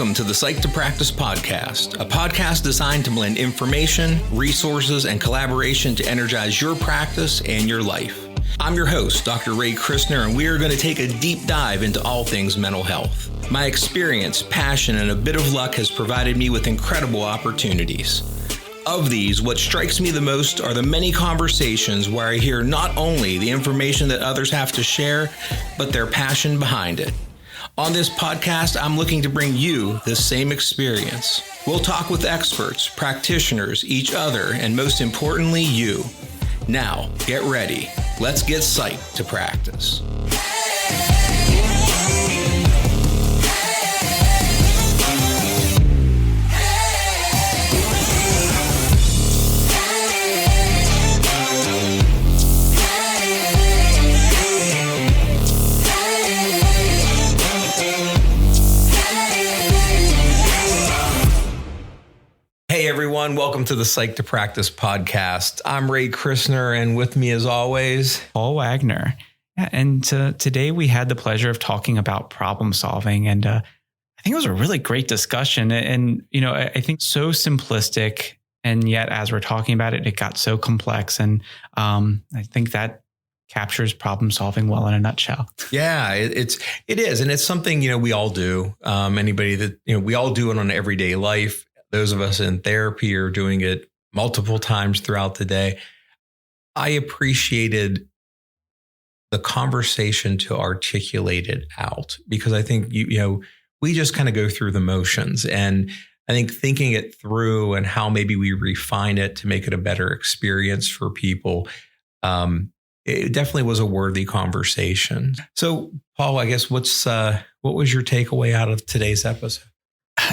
Welcome to the Psych to Practice podcast, a podcast designed to blend information, resources, and collaboration to energize your practice and your life. I'm your host, Dr. Ray Christner, and we are going to take a deep dive into all things mental health. My experience, passion, and a bit of luck has provided me with incredible opportunities. Of these, what strikes me the most are the many conversations where I hear not only the information that others have to share, but their passion behind it. On this podcast, I'm looking to bring you this same experience. We'll talk with experts, practitioners, each other, and most importantly, you. Now, get ready. Let's get psyched to practice. Hey everyone, welcome to the Psych to Practice podcast. I'm Ray Christner, and with me as always, Paul Wagner. And today we had the pleasure of talking about problem solving, and I think it was a really great discussion. And I think so simplistic, and yet as we're talking about it, it got so complex. And I think that captures problem solving well in a nutshell. Yeah, it is, and it's something we all do. Anybody that we all do it on everyday life. Those of us in therapy are doing it multiple times throughout the day. I appreciated the conversation to articulate it out because I think, we just kind of go through the motions. And I think thinking it through and how maybe we refine it to make it a better experience for people, it definitely was a worthy conversation. So, Paul, I guess what was your takeaway out of today's episode?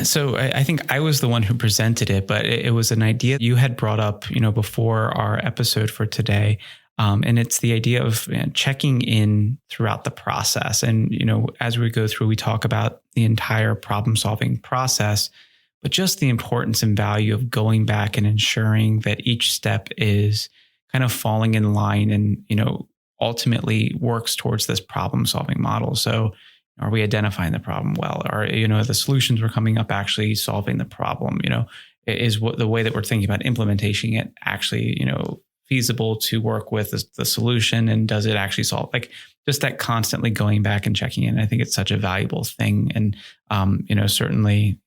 So I think I was the one who presented it, but it was an idea you had brought up, before our episode for today. And it's the idea of checking in throughout the process. And, as we go through, we talk about the entire problem solving process, but just the importance and value of going back and ensuring that each step is kind of falling in line and, ultimately works towards this problem solving model. So are we identifying the problem well? Are, the solutions we're coming up actually solving the problem? Is what the way that we're thinking about implementation it actually, feasible to work with the solution? And does it actually solve, like, just that constantly going back and checking in? I think it's such a valuable thing. And, certainly,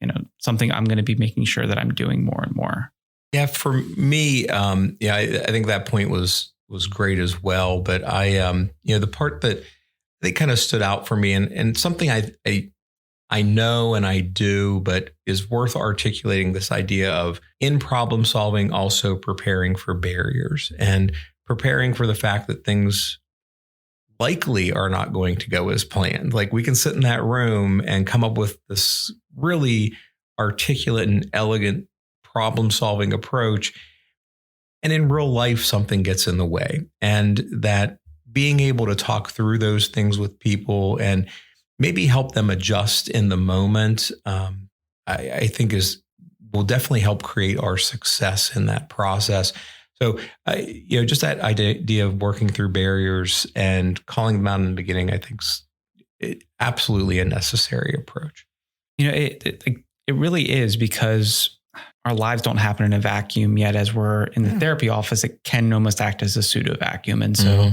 something I'm going to be making sure that I'm doing more and more. Yeah, for me, I think that point was great as well. But the part that they kind of stood out for me and something I know and I do, but is worth articulating this idea of in problem solving, also preparing for barriers and preparing for the fact that things likely are not going to go as planned. Like we can sit in that room and come up with this really articulate and elegant problem solving approach. And in real life, something gets in the way, and that being able to talk through those things with people and maybe help them adjust in the moment, I think will definitely help create our success in that process. So, just that idea of working through barriers and calling them out in the beginning, I think is absolutely a necessary approach. It really is, because our lives don't happen in a vacuum yet. As we're in the therapy office, it can almost act as a pseudo vacuum. And so,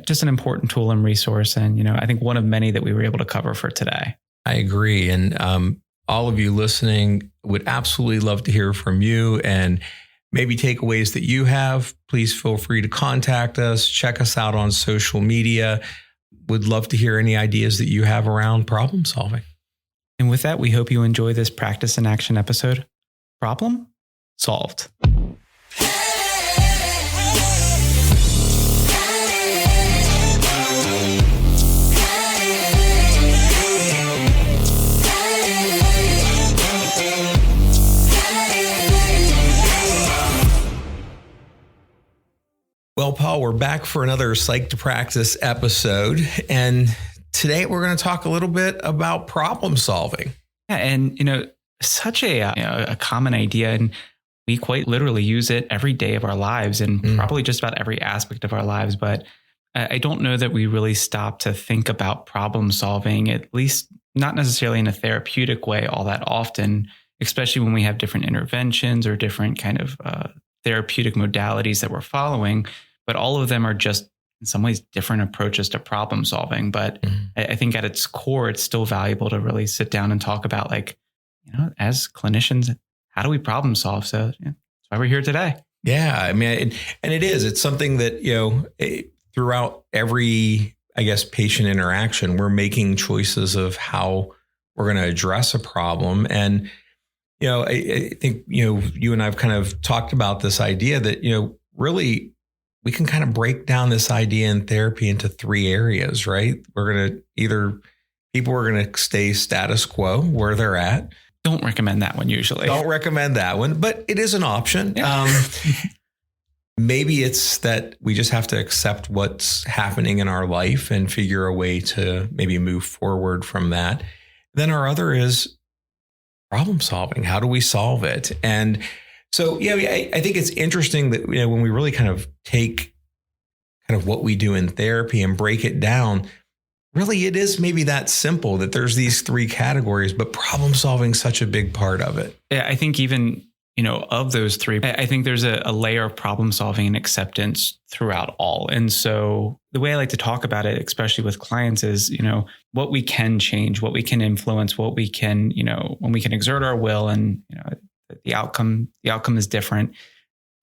just an important tool and resource. And, I think one of many that we were able to cover for today. I agree. And all of you listening would absolutely love to hear from you and maybe takeaways that you have. Please feel free to contact us. Check us out on social media. Would love to hear any ideas that you have around problem solving. And with that, we hope you enjoy this practice in action episode. Problem solved. Well, Paul, we're back for another Psych to Practice episode. And today we're going to talk a little bit about problem solving. Yeah, and, such a common idea. And we quite literally use it every day of our lives and probably just about every aspect of our lives. But I don't know that we really stop to think about problem solving, at least not necessarily in a therapeutic way all that often, especially when we have different interventions or different kind of therapeutic modalities that we're following, but all of them are just in some ways different approaches to problem solving. But I think at its core, it's still valuable to really sit down and talk about, like, as clinicians, how do we problem solve? So that's why we're here today. Yeah. I mean, and it's something that, throughout every, I guess, patient interaction, we're making choices of how we're going to address a problem. And, I think, you and I've kind of talked about this idea that, really we can kind of break down this idea in therapy into 3 areas, right? We're going to people are going to stay status quo where they're at. Don't recommend that one usually. Don't recommend that one, but it is an option. Yeah. Maybe it's that we just have to accept what's happening in our life and figure a way to maybe move forward from that. Then our other is problem solving. How do we solve it? And so, I think it's interesting that, when we really kind of take kind of what we do in therapy and break it down, really it is maybe that simple, that there's these 3 categories, but problem solving is such a big part of it. Yeah, I think even, of those 3, I think there's a layer of problem solving and acceptance throughout all. And so the way I like to talk about it, especially with clients, is, what we can change, what we can influence, what we can, when we can exert our will, and, the outcome is different.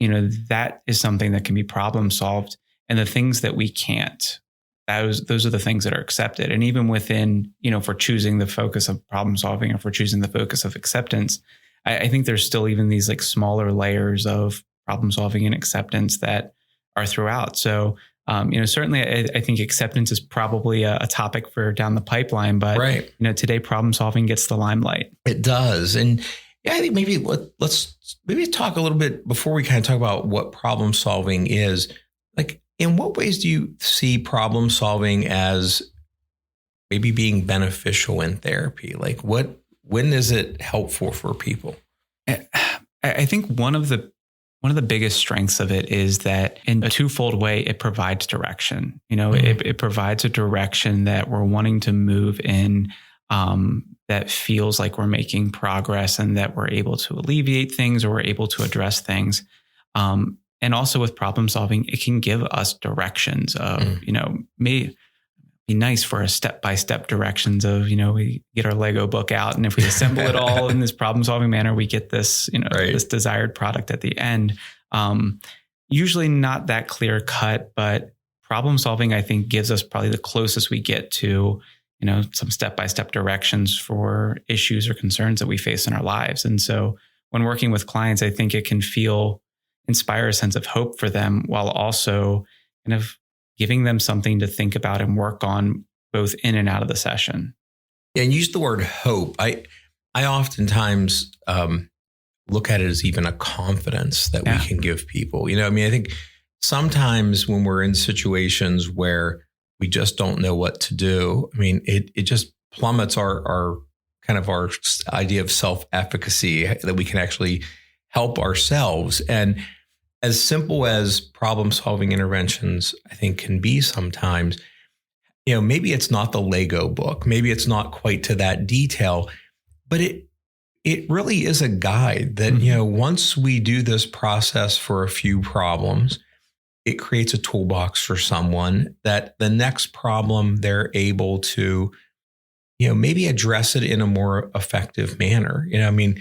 That is something that can be problem solved. And the things that we can't, those are the things that are accepted. And even within, for choosing the focus of problem solving, or for choosing the focus of acceptance, I think there's still even these like smaller layers of problem solving and acceptance that are throughout. So, certainly I think acceptance is probably a topic for down the pipeline, but right. Today problem solving gets the limelight. It does. And I think maybe let's talk a little bit before we kind of talk about what problem solving is. Like, in what ways do you see problem solving as maybe being beneficial in therapy? Like, when is it helpful for people? I think one of the biggest strengths of it is that in a twofold way, it provides direction. It provides a direction that we're wanting to move in, that feels like we're making progress, and that we're able to alleviate things, or we're able to address things. And also with problem solving, it can give us directions of, may be nice for a step-by-step directions of, we get our Lego book out, and if we assemble it all in this problem solving manner, we get this, right. this desired product at the end. Usually not that clear cut, but problem solving, I think, gives us probably the closest we get to, some step-by-step directions for issues or concerns that we face in our lives. And so when working with clients, I think it can inspire a sense of hope for them, while also kind of giving them something to think about and work on both in and out of the session. Yeah, and use the word hope. I oftentimes look at it as even a confidence that we can give people. I think sometimes when we're in situations where we just don't know what to do, it just plummets our kind of our idea of self-efficacy, that we can actually help ourselves. And as simple as problem solving interventions, I think, can be sometimes, maybe it's not the Lego book, maybe it's not quite to that detail, but it really is a guide that, once we do this process for a few problems, it creates a toolbox for someone that the next problem they're able to, maybe address it in a more effective manner. You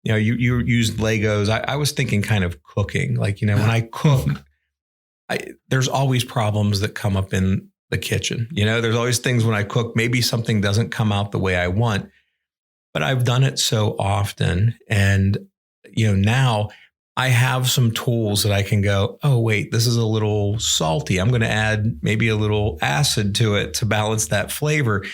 used Legos. I was thinking kind of cooking. Like, when I cook, there's always problems that come up in the kitchen. There's always things when I cook, maybe something doesn't come out the way I want, but I've done it so often. And, now I have some tools that I can go, oh, wait, this is a little salty. I'm going to add maybe a little acid to it to balance that flavor.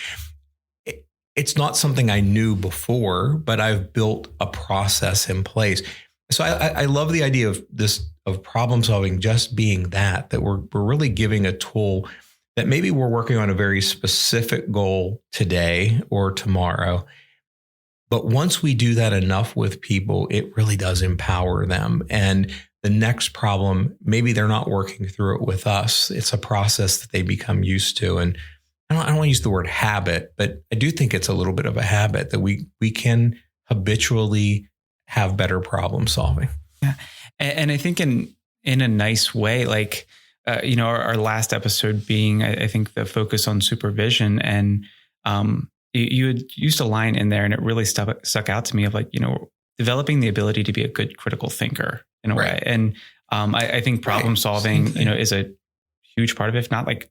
It's not something I knew before, but I've built a process in place. So I love the idea of problem solving just being that we're really giving a tool that maybe we're working on a very specific goal today or tomorrow. But once we do that enough with people, it really does empower them. And the next problem, maybe they're not working through it with us. It's a process that they become used to. And I don't want to use the word habit, but I do think it's a little bit of a habit that we can habitually have better problem solving. Yeah. And I think in a nice way, like, our last episode being, I think, the focus on supervision, and you had used a line in there and it really stuck out to me of like, developing the ability to be a good critical thinker in a way. And I think problem solving, is a huge part of it, if not like,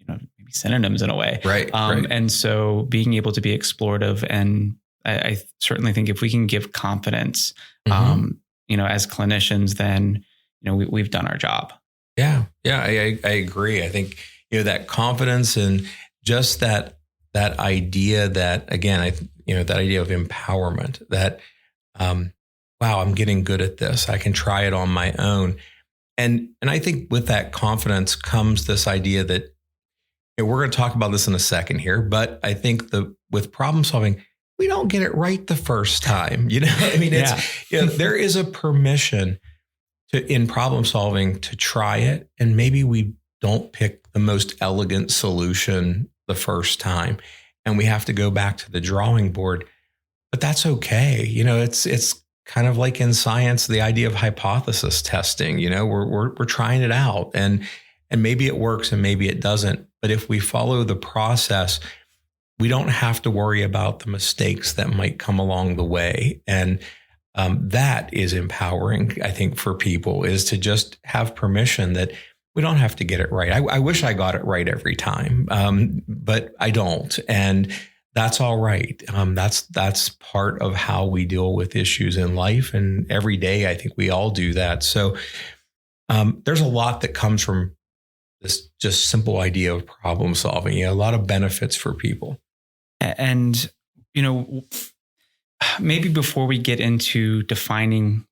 maybe synonyms in a way. Right. And so being able to be explorative, and I certainly think if we can give confidence, as clinicians, then, we've done our job. Yeah. I agree. I think, that confidence and just that idea that, again, that idea of empowerment, that, wow, I'm getting good at this. I can try it on my own. And I think with that confidence comes this idea that, we're going to talk about this in a second here, but I think with problem solving, we don't get it right the first time. There is a permission in problem solving to try it. And maybe we don't pick the most elegant solution the first time, and we have to go back to the drawing board, but that's okay. It's kind of like in science, the idea of hypothesis testing. We're trying it out, and maybe it works and maybe it doesn't. But if we follow the process, we don't have to worry about the mistakes that might come along the way. And that is empowering, I think, for people, is to just have permission that we don't have to get it right. I wish I got it right every time, but I don't. And that's all right. That's part of how we deal with issues in life. And every day, I think we all do that. So there's a lot that comes from this just simple idea of problem solving, a lot of benefits for people. And, maybe before we get into defining,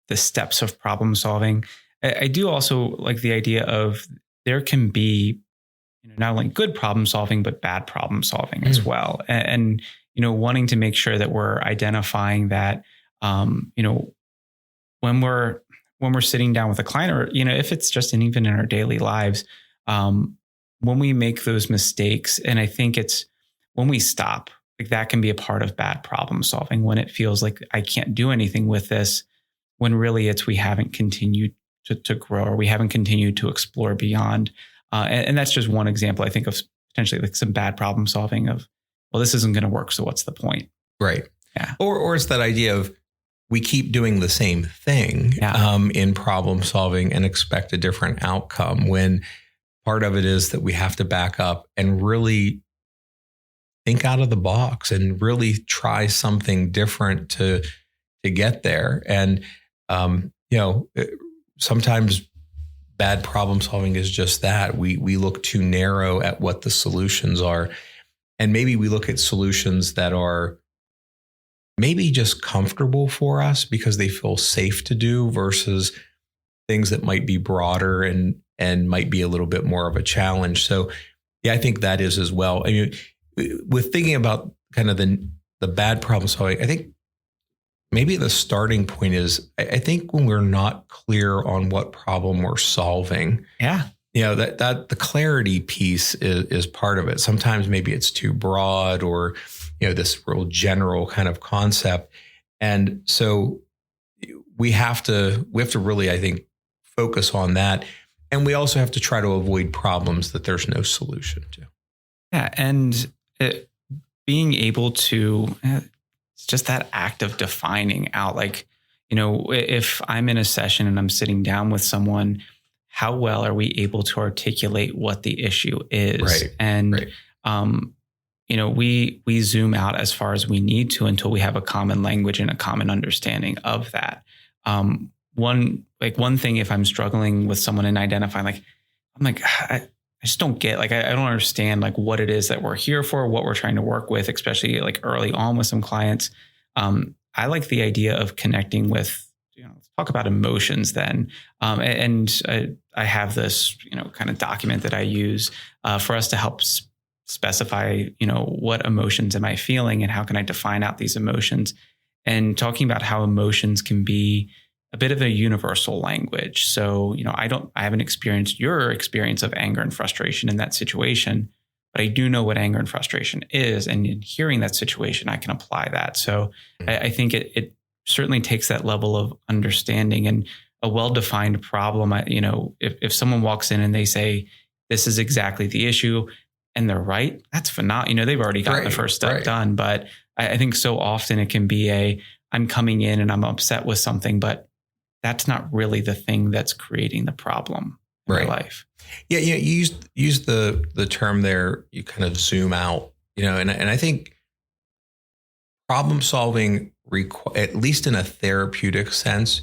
the steps of problem solving, I do also like the idea of there can be, not only good problem solving, but bad problem solving as well. And, wanting to make sure that we're identifying that, when we're sitting down with a client, or, if it's just even in our daily lives, when we make those mistakes, and I think it's when we stop, like that can be a part of bad problem solving, when it feels like I can't do anything with this, when really it's we haven't continued to grow, or we haven't continued to explore beyond. And that's just one example, I think, of potentially like some bad problem solving of, well, this isn't going to work, so what's the point? Right. Yeah. Or it's that idea of we keep doing the same thing in problem solving and expect a different outcome, when part of it is that we have to back up and really think out of the box and really try something different to get there. And, sometimes bad problem solving is just that. We look too narrow at what the solutions are. And maybe we look at solutions that are maybe just comfortable for us because they feel safe to do, versus things that might be broader and might be a little bit more of a challenge. So yeah, I think that is as well. I mean, with thinking about kind of the bad problem solving, I think maybe the starting point is, I think when we're not clear on what problem we're solving, that the clarity piece is part of it. Sometimes maybe it's too broad, or, this real general kind of concept. And so we have to really, I think, focus on that. And we also have to try to avoid problems that there's no solution to. Yeah. And being able to, it's just that act of defining out, like, if I'm in a session and I'm sitting down with someone, how well are we able to articulate what the issue is? Right. And, we zoom out as far as we need to until we have a common language and a common understanding of that. One thing, if I'm struggling with someone and identifying, I just don't get, I don't understand what it is that we're here for, what we're trying to work with, especially early on with some clients. I like the idea of connecting with, let's talk about emotions then. I have this, kind of document that I use for us to help specify, what emotions am I feeling and how can I define out these emotions, and talking about how emotions can be a bit of a universal language. So, I haven't experienced your experience of anger and frustration in that situation, but I do know what anger and frustration is. And in hearing that situation, I can apply that. So I think it certainly takes that level of understanding and a well-defined problem. If someone walks in and they say, this is exactly the issue, and they're right, that's phenomenal. They've already gotten the first step done. But I think so often it can be I'm coming in and I'm upset with something, but that's not really the thing that's creating the problem in my life. Yeah, you use the term there. You kind of zoom out, and I think problem solving, at least in a therapeutic sense,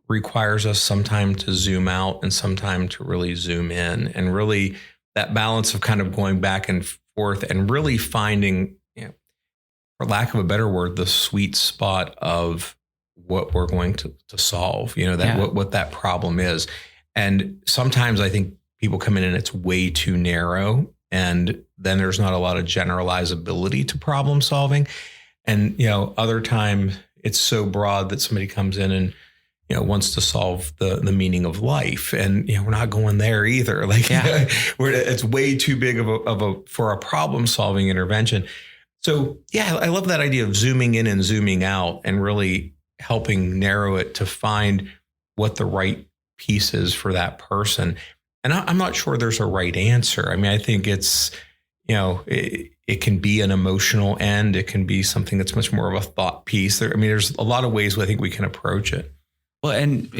requires us sometime to zoom out and sometime to really zoom in, and really that balance of kind of going back and forth and really finding, for lack of a better word, the sweet spot of what we're going to solve, what that problem is. And sometimes I think people come in and it's way too narrow, and then there's not a lot of generalizability to problem solving. And, other times it's so broad that somebody comes in and, wants to solve the meaning of life. And, we're not going there either. It's way too big for a problem solving intervention. So, I love that idea of zooming in and zooming out and really helping narrow it to find what the right piece is for that person. And I'm not sure there's a right answer. I mean, I think it's, it can be an emotional end. It can be something that's much more of a thought piece. There's a lot of ways I think we can approach it. Well, and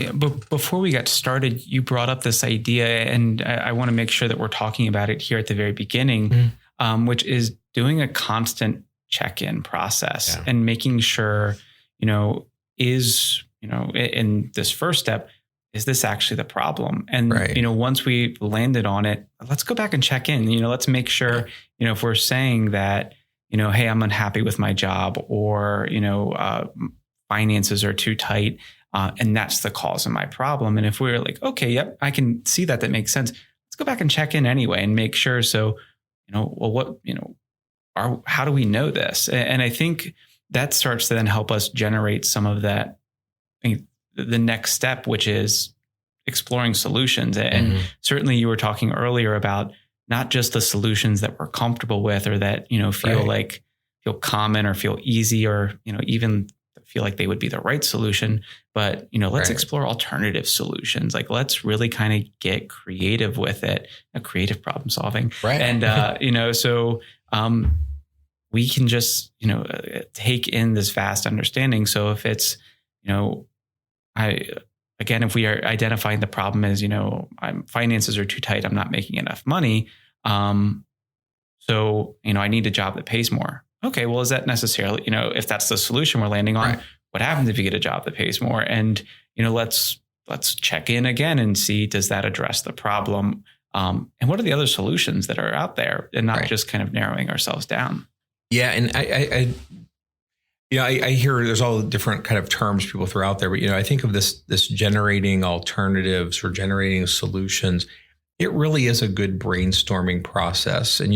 before we got started, you brought up this idea, and I want to make sure that we're talking about it here at the very beginning, which is doing a constant check-in process and making sure, in this first step, is this actually the problem? And, once we've landed on it, let's go back and check in, let's make sure, if we're saying that, hey, I'm unhappy with my job, or, finances are too tight, and that's the cause of my problem. And if we're like, okay, yep, I can see that makes sense. Let's go back and check in anyway and make sure. So, how do we know this? And I think that starts to then help us generate some of that, the next step, which is exploring solutions. And certainly you were talking earlier about not just the solutions that we're comfortable with, or that, feel common or feel easy, or, even feel like they would be the right solution, but, let's explore alternative solutions. Let's really kind of get creative with it, a creative problem solving. Right. And, so, we can just, take in this vast understanding. So if it's, if we are identifying the problem as, finances are too tight, I'm not making enough money. So, I need a job that pays more. Okay, well, is that necessarily, if that's the solution we're landing on, what happens if you get a job that pays more? And, let's check in again and see, does that address the problem? And what are the other solutions that are out there, and not just kind of narrowing ourselves down? Yeah. And I hear there's all the different kind of terms people throw out there, but, I think of this generating alternatives or generating solutions. It really is a good brainstorming process. And,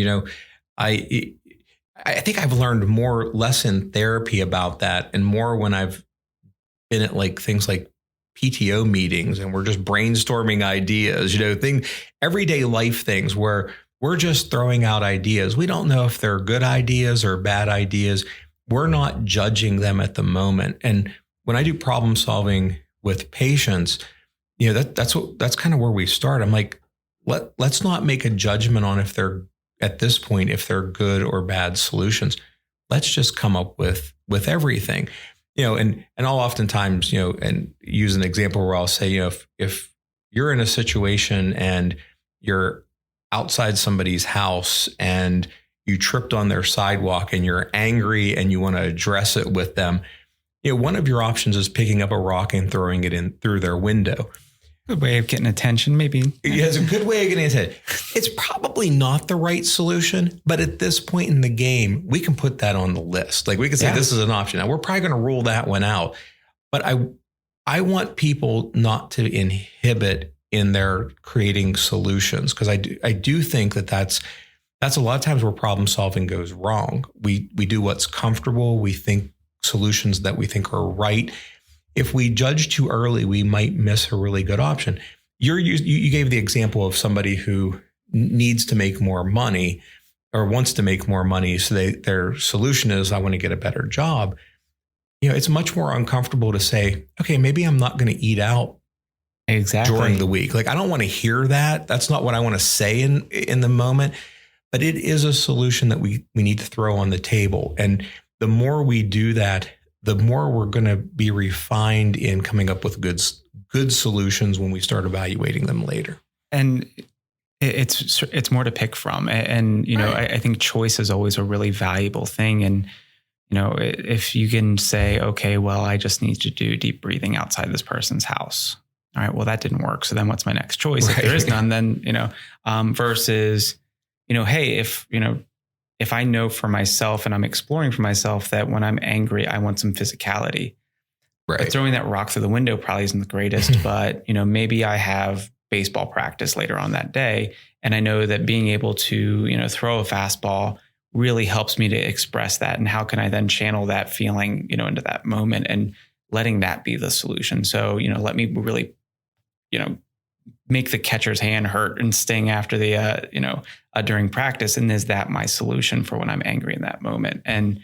I think I've learned less in therapy about that, and more when I've been at things like PTO meetings, and we're just brainstorming ideas, everyday life things where we're just throwing out ideas. We don't know if they're good ideas or bad ideas. We're not judging them at the moment. And when I do problem solving with patients, that's kind of where we start. I'm like, let's not make a judgment on if they're good or bad solutions. Let's just come up with everything, and I'll oftentimes, and use an example where I'll say, if you're in a situation and you're outside somebody's house and you tripped on their sidewalk and you're angry and you want to address it with them, one of your options is picking up a rock and throwing it in through their window. Good way of getting attention, maybe. Yeah, it's a good way of getting attention. It's probably not the right solution, but at this point in the game, we can put that on the list. We can say this is an option. Now, we're probably going to rule that one out, but I want people not to inhibit in their creating solutions, because I do think that's a lot of times where problem solving goes wrong. We do what's comfortable. We think solutions that we think are right. If we judge too early, we might miss a really good option. You gave the example of somebody who needs to make more money. or wants to make more money. So their solution is, I want to get a better job. It's much more uncomfortable to say, okay, maybe I'm not going to eat out during the week. Like, I don't want to hear that. That's not what I want to say in the moment, but it is a solution that we need to throw on the table. And the more we do that, the more we're going to be refined in coming up with good solutions when we start evaluating them later. And it's more to pick from. And, right. I think choice is always a really valuable thing. And, if you can say, okay, well, I just need to do deep breathing outside this person's house. All right, well, that didn't work. So then what's my next choice? Right. If there is none, then, versus, hey, if I know for myself and I'm exploring for myself that when I'm angry, I want some physicality. Right. But throwing that rock through the window probably isn't the greatest, but, maybe I have baseball practice later on that day. And I know that being able to, throw a fastball really helps me to express that. And how can I then channel that feeling, into that moment and letting that be the solution. So, let me really, make the catcher's hand hurt and sting after the, during practice. And is that my solution for when I'm angry in that moment? And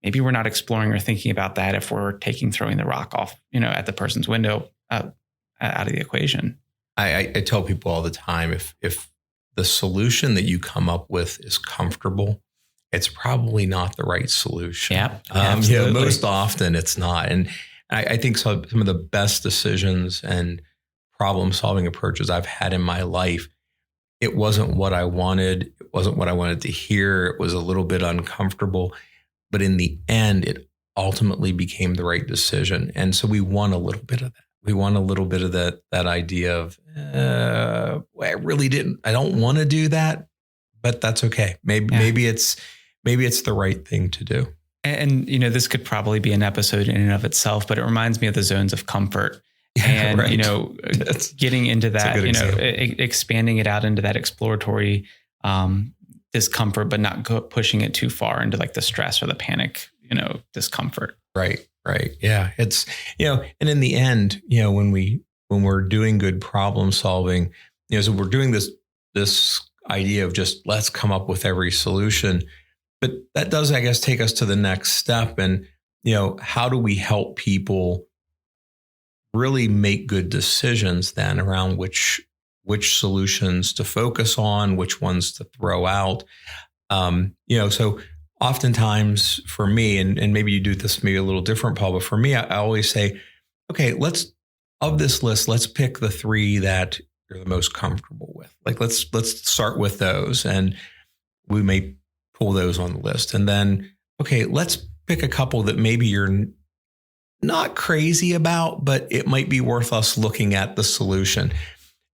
maybe we're not exploring or thinking about that if we're throwing the rock off, at the person's window out of the equation. I tell people all the time, if the solution that you come up with is comfortable, it's probably not the right solution. Yep, most often it's not. And I think some of the best decisions and problem solving approaches I've had in my life, it wasn't what I wanted. It wasn't what I wanted to hear. It was a little bit uncomfortable, but in the end, it ultimately became the right decision. And so we want a little bit of that. We want a little bit of that idea of, I don't want to do that, but that's okay. Maybe it's the right thing to do. And, this could probably be an episode in and of itself, but it reminds me of the zones of comfort. And, right. Getting into that, expanding it out into that exploratory discomfort, but not pushing it too far into like the stress or the panic, discomfort. Right. Yeah. It's, and in the end, when we're doing good problem solving, so we're doing this idea of just let's come up with every solution, but that does, I guess, take us to the next step. And, how do we help people really make good decisions then around which solutions to focus on, which ones to throw out? So oftentimes for me, and maybe you do this maybe a little different, Paul, but for me, I always say, okay, of this list, let's pick the 3 that you're the most comfortable with. Like, let's start with those, and we may pull those on the list. And then, okay, let's pick a couple that maybe you're not crazy about, but it might be worth us looking at the solution.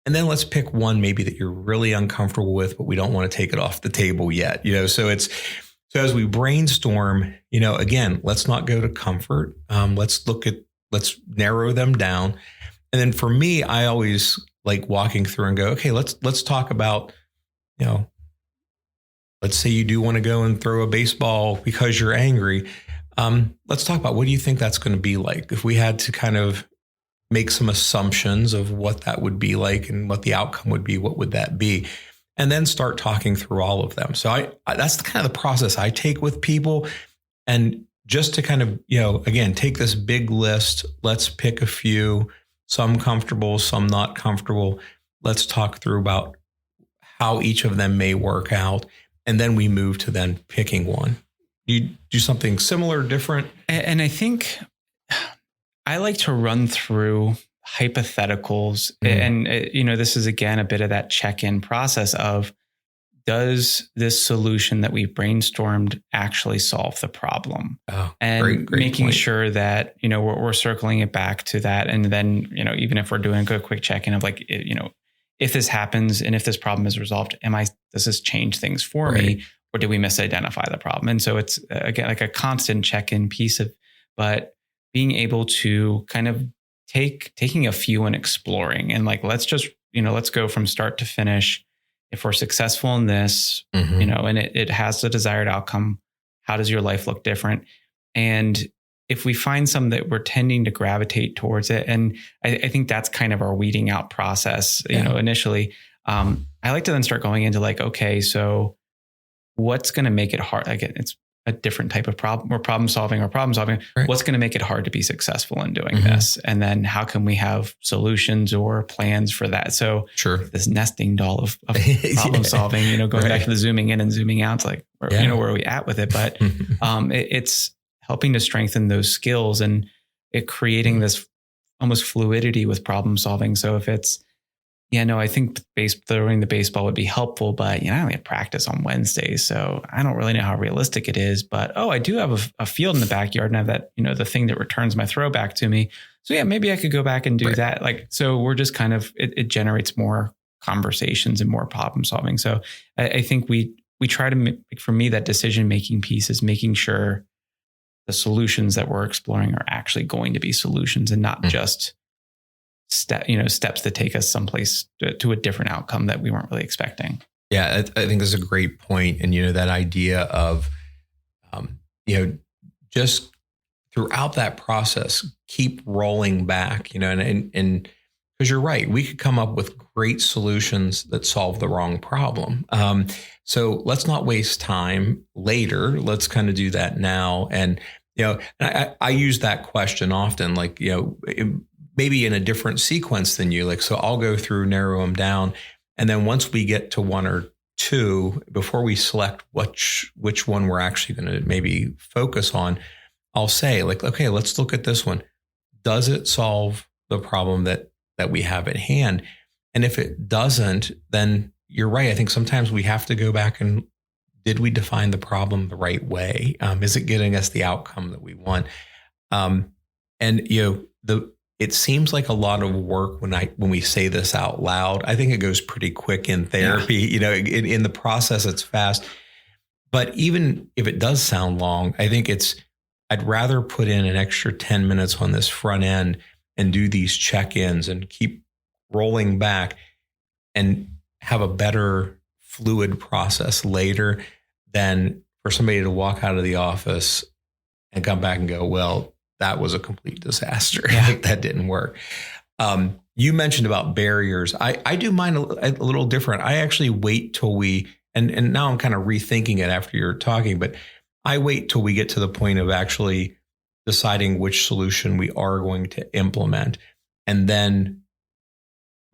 And then let's pick one maybe that you're really uncomfortable with, but we don't want to take it off the table yet. So as we brainstorm, again, let's not go to comfort. Let's narrow them down. And then for me, I always like walking through and go, okay, let's talk about, let's say you do want to go and throw a baseball because you're angry. Let's talk about, what do you think that's going to be like? If we had to kind of make some assumptions of what that would be like and what the outcome would be, what would that be? And then start talking through all of them. So that's the kind of the process I take with people. And just to kind of, again, take this big list, let's pick a few, some comfortable, some not comfortable. Let's talk through about how each of them may work out. And then we move to then picking one. You do something similar, different? And I think I like to run through hypotheticals. And, this is, again, a bit of that check-in process of, does this solution that we've brainstormed actually solve the problem? Oh, and great making point. Sure that, we're circling it back to that. And then, even if we're doing a quick check-in of like, if this happens and if this problem is resolved, does this change things for me, or did we misidentify the problem? And so it's, again, like a constant check-in piece of, but being able to kind of taking a few and exploring and like, let's go from start to finish. If we're successful in this, and it has the desired outcome, how does your life look different? And if we find some that we're tending to gravitate towards it, and I think that's kind of our weeding out process, initially, I like to then start going into like, okay, so what's going to make it hard? Again, it's a different type of problem. We're problem solving. Right. What's going to make it hard to be successful in doing this? And then how can we have solutions or plans for that? So this nesting doll of problem solving, going back to the zooming in and zooming out, it's like, where are we at with it? But it's helping to strengthen those skills and it creating this almost fluidity with problem solving. So if it's, I think throwing the baseball would be helpful, but I only have practice on Wednesdays, so I don't really know how realistic it is. But I do have a field in the backyard and I have that, the thing that returns my throw back to me. So maybe I could go back and do that. So we're just kind of it generates more conversations and more problem solving. So I think we try to for me, that decision making piece is making sure the solutions that we're exploring are actually going to be solutions and not just steps that take us someplace to a different outcome that we weren't really expecting. Yeah, I think that's a great point. And, that idea of, just throughout that process, keep rolling back, and because you're right, we could come up with great solutions that solve the wrong problem. So let's not waste time later. Let's kind of do that now. And, I use that question often, maybe in a different sequence than you. So I'll go through, narrow them down. And then once we get to one or two, before we select which one we're actually going to maybe focus on, I'll say okay, let's look at this one. Does it solve the problem that we have at hand? And if it doesn't, then you're right. I think sometimes we have to go back and did we define the problem the right way? Is it getting us the outcome that we want? It seems like a lot of work when we say this out loud. I think it goes pretty quick in therapy. In the process, it's fast. But even if it does sound long, I think I'd rather put in an extra 10 minutes on this front end and do these check-ins and keep rolling back and have a better fluid process later than for somebody to walk out of the office and come back and go, well, that was a complete disaster. That didn't work. You mentioned about barriers. I do mine a little different. I actually wait till and now I'm kind of rethinking it after you're talking, but I wait till we get to the point of actually deciding which solution we are going to implement. And then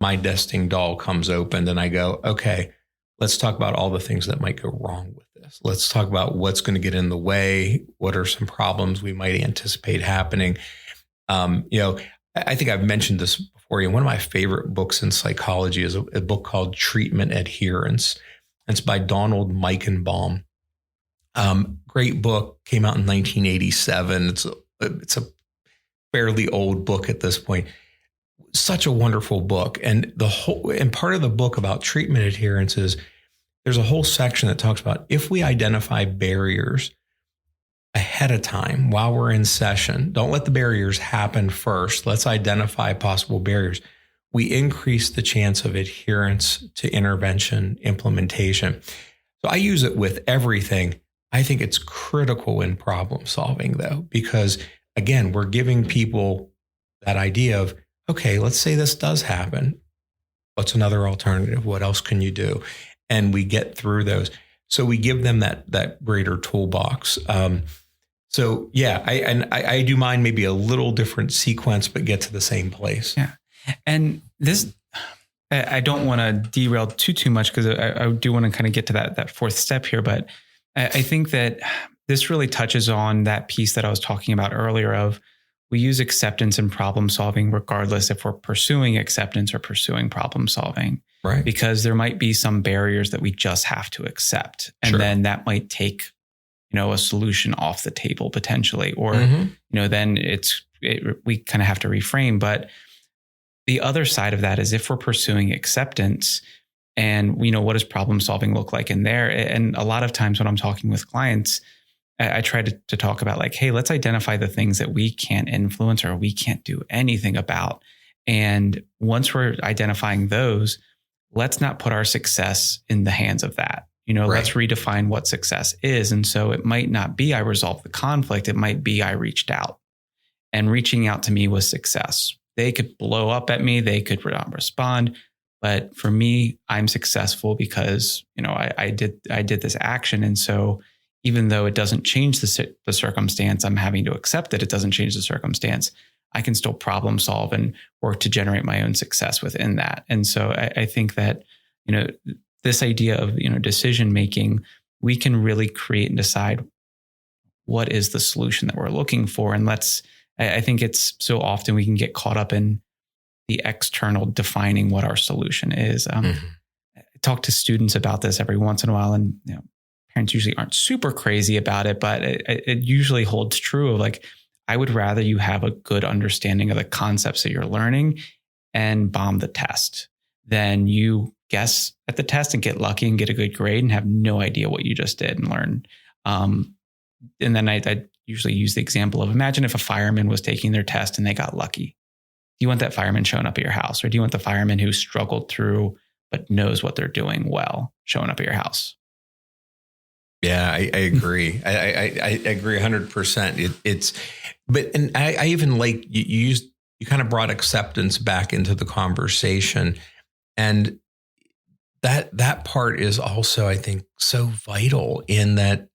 my nesting doll comes open and I go, okay, let's talk about all the things that might go wrong with this. Let's talk about what's going to get in the way. What are some problems we might anticipate happening? I think I've mentioned this before. One of my favorite books in psychology is a book called Treatment Adherence. It's by Donald Meichenbaum. Great book, came out in 1987. It's a fairly old book at this point. Such a wonderful book. And part of the book about treatment adherence is there's a whole section that talks about if we identify barriers ahead of time while we're in session, don't let the barriers happen first. Let's identify possible barriers. We increase the chance of adherence to intervention implementation. So I use it with everything. I think it's critical in problem solving, though, because again, we're giving people that idea of, okay, let's say this does happen. What's another alternative? What else can you do? And we get through those. So we give them that greater toolbox. I do mine maybe a little different sequence, but get to the same place. Yeah. And this, I don't want to derail too much because I do want to kind of get to that fourth step here. But I think that this really touches on that piece that I was talking about earlier of we use acceptance and problem solving regardless if we're pursuing acceptance or pursuing problem solving. Right. Because there might be some barriers that we just have to accept. And then that might take, a solution off the table potentially, or, then we kind of have to reframe. But the other side of that is if we're pursuing acceptance and what does problem solving look like in there? And a lot of times when I'm talking with clients, I try to talk about hey, let's identify the things that we can't influence or we can't do anything about. And once we're identifying those, let's not put our success in the hands of that. Let's redefine what success is. And so it might not be I resolved the conflict. It might be I reached out, and reaching out to me was success. They could blow up at me. They could respond, But for me, I'm successful because, I did this action. And so even though it doesn't change the circumstance, I'm having to accept that it doesn't change the circumstance. I can still problem solve and work to generate my own success within that. And so I think that, this idea of, decision making, we can really create and decide what is the solution that we're looking for. And I think it's so often we can get caught up in the external defining what our solution is. I talk to students about this every once in a while, and parents usually aren't super crazy about it, but it usually holds true of like, I would rather you have a good understanding of the concepts that you're learning and bomb the test than you guess at the test and get lucky and get a good grade and have no idea what you just did and learn. And then I usually use the example of, imagine if a fireman was taking their test and they got lucky. Do you want that fireman showing up at your house, or do you want the fireman who struggled through but knows what they're doing well showing up at your house? Yeah, I agree. I agree 100%. And I even like you kind of brought acceptance back into the conversation, and that part is also, I think, so vital in that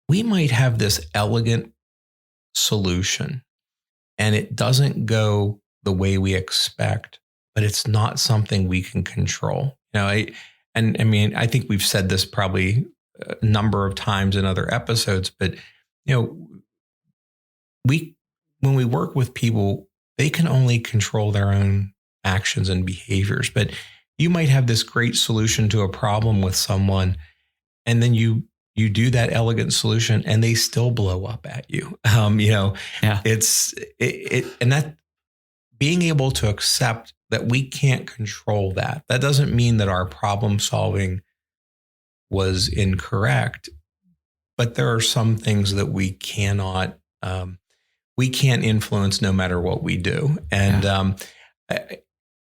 we might have this elegant solution and it doesn't go the way we expect, but it's not something we can control. I think we've said this probably a number of times in other episodes, but when we work with people, they can only control their own actions and behaviors. But you might have this great solution to a problem with someone, and then you do that elegant solution and they still blow up at you. Yeah. And that being able to accept that we can't control that. That doesn't mean that our problem solving was incorrect, but there are some things that we can't influence no matter what we do. And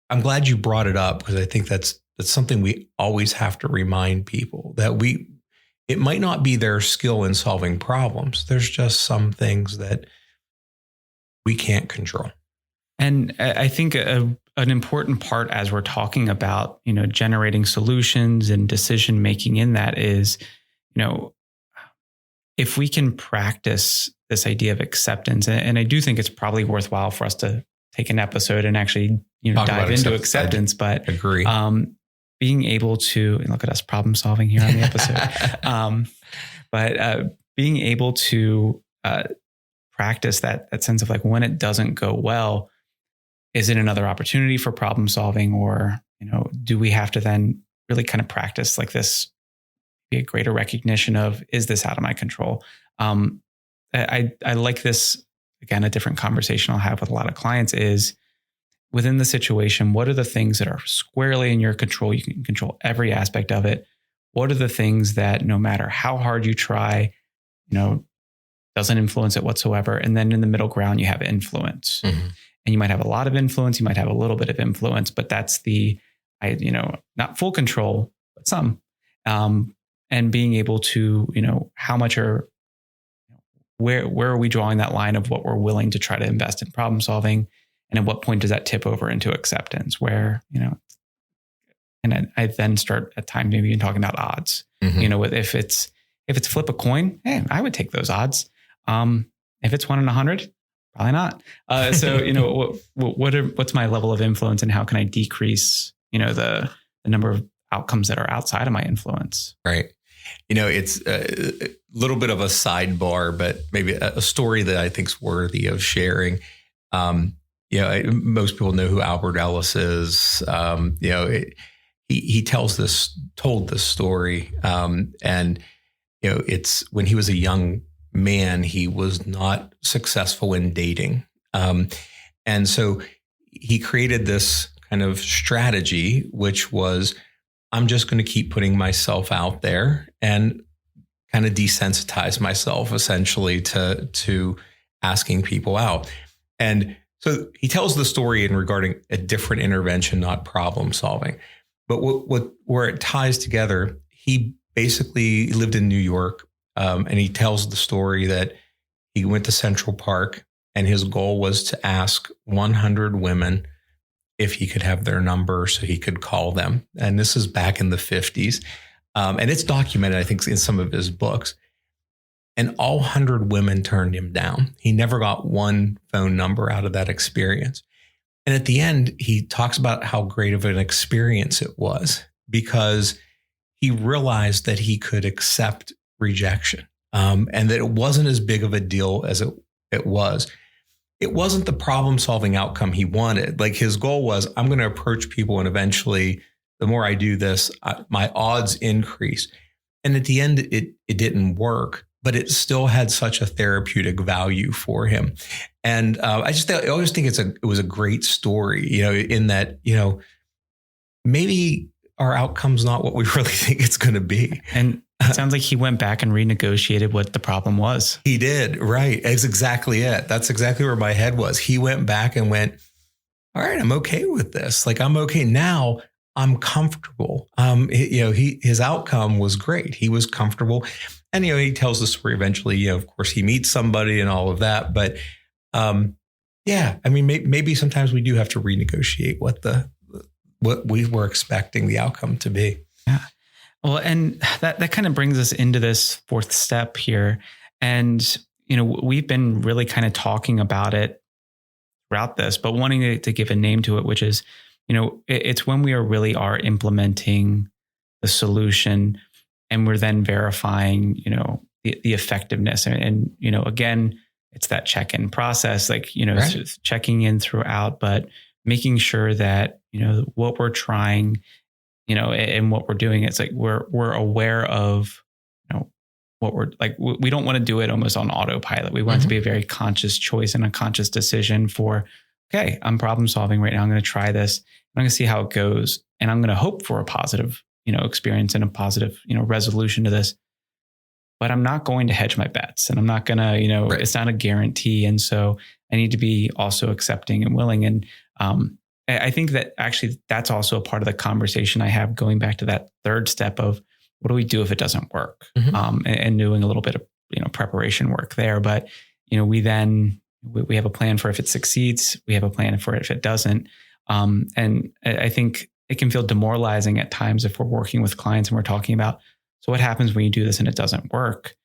I'm glad you brought it up, because I think that's something we always have to remind people, that it might not be their skill in solving problems. There's just some things that we can't control. And I think an important part, as we're talking about, generating solutions and decision making in that, is, if we can practice this idea of acceptance, and I do think it's probably worthwhile for us to take an episode and actually dive into acceptance. But agree. Being able to, and look at us problem solving here on the episode, but being able to practice that sense of like, when it doesn't go well, is it another opportunity for problem solving, or do we have to then really kind of practice like this, be a greater recognition of, is this out of my control? I like this, again, a different conversation I'll have with a lot of clients is, within the situation, what are the things that are squarely in your control? You can control every aspect of it. What are the things that, no matter how hard you try, doesn't influence it whatsoever? And then in the middle ground, you have influence. Mm-hmm. And you might have a lot of influence. You might have a little bit of influence, but that's not full control, but some. And being able to, how much where are we drawing that line of what we're willing to try to invest in problem solving? And at what point does that tip over into acceptance, where, and I then start at times maybe even talking about odds, mm-hmm. If it's flip a coin, hey, I would take those odds. If it's 1 in 100, probably not. What's my level of influence, and how can I decrease, the number of outcomes that are outside of my influence? Right. It's a little bit of a sidebar, but maybe a story that I think is worthy of sharing. Most people know who Albert Ellis is. He told this story. It's when he was a young man, he was not successful in dating. And so he created this kind of strategy, which was, I'm just going to keep putting myself out there and kind of desensitize myself essentially to asking people out. And so he tells the story in regarding a different intervention, not problem solving. But where it ties together, he basically lived in New York, and he tells the story that he went to Central Park, and his goal was to ask 100 women if he could have their number so he could call them. And this is back in the 50s. And it's documented, I think, in some of his books. And all 100 women turned him down. He never got one phone number out of that experience. And at the end, he talks about how great of an experience it was because he realized that he could accept rejection and that it wasn't as big of a deal as it was. It wasn't the problem solving outcome he wanted. Like his goal was, I'm going to approach people and eventually the more I do this, my odds increase. And at the end, it didn't work, but it still had such a therapeutic value for him. And I always think it was a great story, in that, maybe our outcome's not what we really think it's going to be. And it sounds like he went back and renegotiated what the problem was. He did. Right. That's exactly it. That's exactly where my head was. He went back and went, all right, I'm okay with this. Like, I'm okay now. I'm comfortable. His outcome was great. He was comfortable. And, he tells the story eventually, of course, he meets somebody and all of that. But maybe sometimes we do have to renegotiate what we were expecting the outcome to be. Yeah. Well, and that kind of brings us into this fourth step here. And, we've been really kind of talking about it throughout this, but wanting to give a name to it, which is, it's when we really are implementing the solution and we're then verifying, the effectiveness. And again, it's that check-in process, like, right. Checking in throughout, but making sure that, what we're trying, and what we're doing, it's like we're aware of, what we're like. We don't want to do it almost on autopilot. We want it to be a very conscious choice and a conscious decision for, okay, I'm problem solving right now. I'm going to try this. I'm going to see how it goes. And I'm going to hope for a positive, experience and a positive, resolution to this. But I'm not going to hedge my bets and I'm not going to, right. It's not a guarantee. And so I need to be also accepting and willing. And I think that actually that's also a part of the conversation I have going back to that third step of what do we do if it doesn't work? And doing a little bit of, preparation work there. But, we have a plan for if it succeeds, we have a plan for it if it doesn't. And I think it can feel demoralizing at times if we're working with clients and we're talking about, so what happens when you do this and it doesn't work?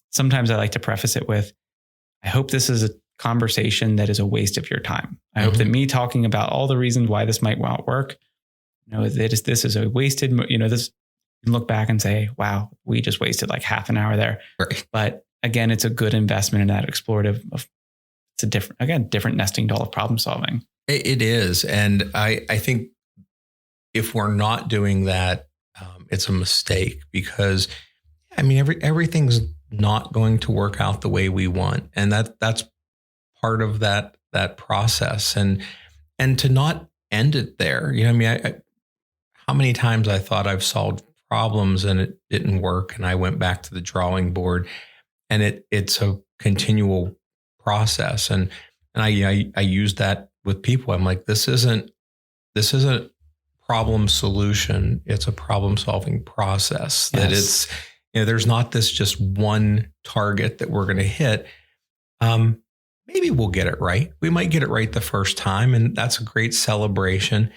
Sometimes I like to preface it with, I hope this is a conversation that is a waste of your time. I hope that me talking about all the reasons why this might not work, this is a wasted, this, you can look back and say, wow, we just wasted like half an hour there. Right. But again, it's a good investment in that explorative it's a different nesting doll of problem solving. It is. And I think if we're not doing that, it's a mistake because everything's not going to work out the way we want. And that's part of that process and to not end it there. How many times I thought I've solved problems and it didn't work. And I went back to the drawing board and it's a continual process. And I use that with people. I'm like, this isn't problem solution. It's a problem solving process. Yes. That it's, there's not this just one target that we're going to hit. Maybe we'll get it right. We might get it right the first time, and that's a great celebration.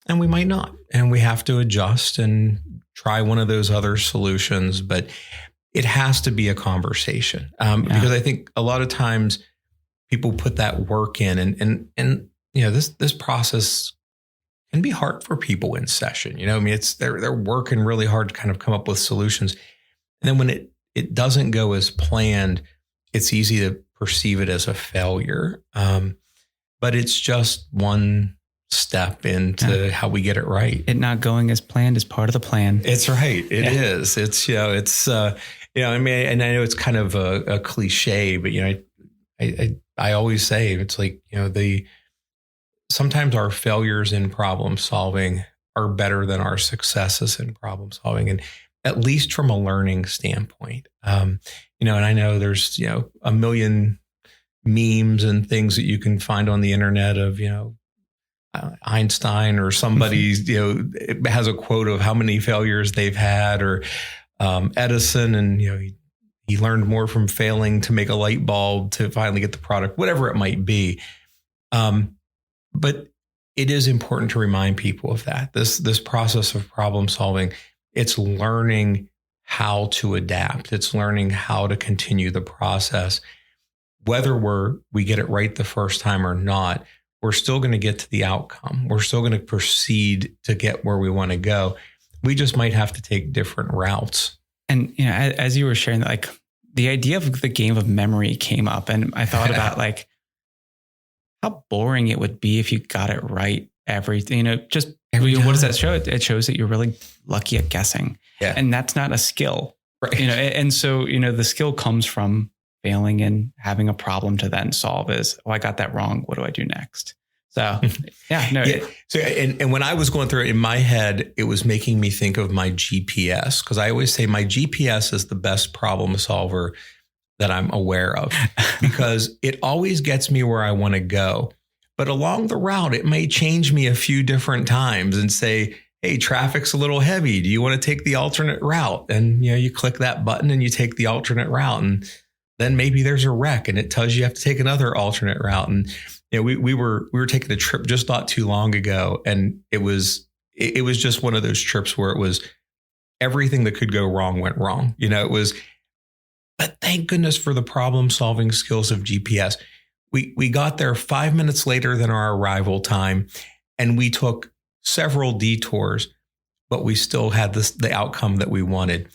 And we might not, and we have to adjust and try one of those other solutions. But it has to be a conversation because I think a lot of times people put that work in, and this process can be hard for people in session. It's they're working really hard to kind of come up with solutions, and then when it doesn't go as planned, it's easy to perceive it as a failure. But it's just one step into how we get it right. It not going as planned is part of the plan. It's right. It is. It's, and I know it's kind of a cliche, but, I always say it's like, sometimes our failures in problem solving are better than our successes in problem solving. And at least from a learning standpoint, and I know there's, a million memes and things that you can find on the internet of, Einstein or somebody, it has a quote of how many failures they've had, or Edison, and he learned more from failing to make a light bulb to finally get the product, whatever it might be. But it is important to remind people of that. This process of problem solving, it's learning how to adapt. It's learning how to continue the process. Whether we get it right the first time or not, we're still going to get to the outcome. We're still going to proceed to get where we want to go. We just might have to take different routes. And as you were sharing, like the idea of the game of memory came up, and I thought about like how boring it would be if you got it right everything. What does that show? It shows that you're really lucky at guessing, and that's not a skill, right? And so the skill comes from failing and having a problem to then solve. Is, I got that wrong. What do I do next? So and when I was going through it in my head, it was making me think of my GPS, because I always say my GPS is the best problem solver that I'm aware of, because it always gets me where I want to go. But along the route, it may change me a few different times and say, hey, traffic's a little heavy. Do you want to take the alternate route? And you click that button and you take the alternate route. And then maybe there's a wreck and it tells you have to take another alternate route. And we were taking a trip just not too long ago, and it was just one of those trips where it was everything that could go wrong went wrong. But thank goodness for the problem solving skills of GPS. We got there 5 minutes later than our arrival time, and we took several detours, but we still had the outcome that we wanted.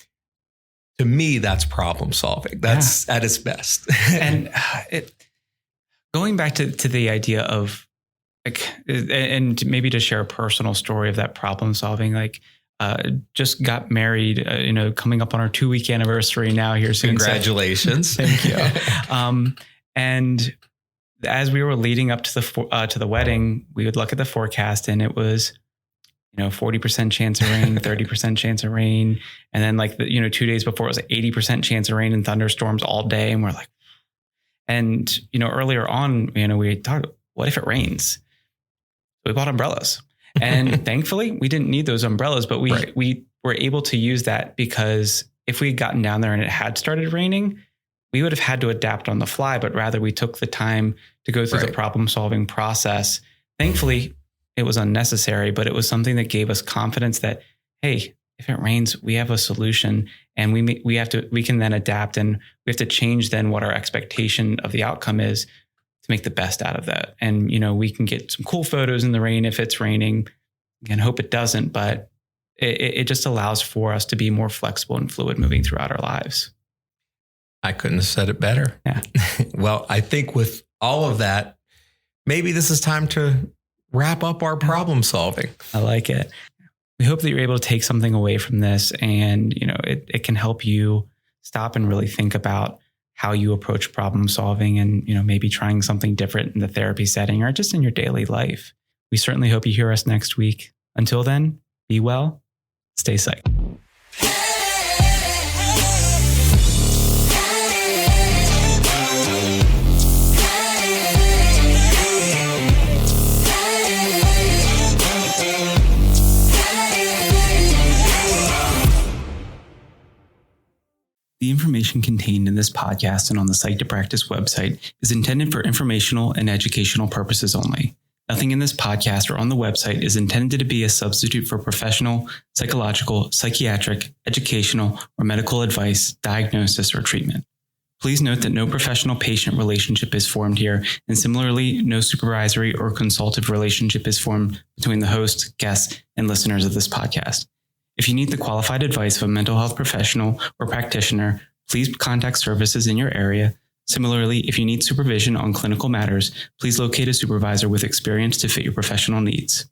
To me, that's problem solving. That's at its best. And going back to the idea of like, and maybe to share a personal story of that problem solving, like just got married, coming up on our 2-week anniversary now here soon. Congratulations. Thank you. And as we were leading up to the wedding, we would look at the forecast, and it was 40% chance of rain, 30% chance of rain. And then 2 days before, it was 80% chance of rain and thunderstorms all day. And we're like, and, earlier on, we thought, what if it rains? We bought umbrellas, and thankfully we didn't need those umbrellas, but we were able to use that, because if we had gotten down there and it had started raining, we would have had to adapt on the fly, but rather we took the time to go through the problem solving process. Thankfully, it was unnecessary, but it was something that gave us confidence that, hey, if it rains, we have a solution, and we can then adapt, and we have to change then what our expectation of the outcome is to make the best out of that. And, we can get some cool photos in the rain if it's raining. Again, hope it doesn't, but it just allows for us to be more flexible and fluid moving throughout our lives. I couldn't have said it better. Yeah. Well, I think with all of that, maybe this is time to wrap up our problem solving. I like it. We hope that you're able to take something away from this, and, it can help you stop and really think about how you approach problem solving, and, maybe trying something different in the therapy setting or just in your daily life. We certainly hope you hear us next week. Until then, be well, stay psyched. The information contained in this podcast and on the Psych to Practice website is intended for informational and educational purposes only. Nothing in this podcast or on the website is intended to be a substitute for professional, psychological, psychiatric, educational, or medical advice, diagnosis, or treatment. Please note that no professional patient relationship is formed here, and similarly, no supervisory or consultative relationship is formed between the host, guests, and listeners of this podcast. If you need the qualified advice of a mental health professional or practitioner, please contact services in your area. Similarly, if you need supervision on clinical matters, please locate a supervisor with experience to fit your professional needs.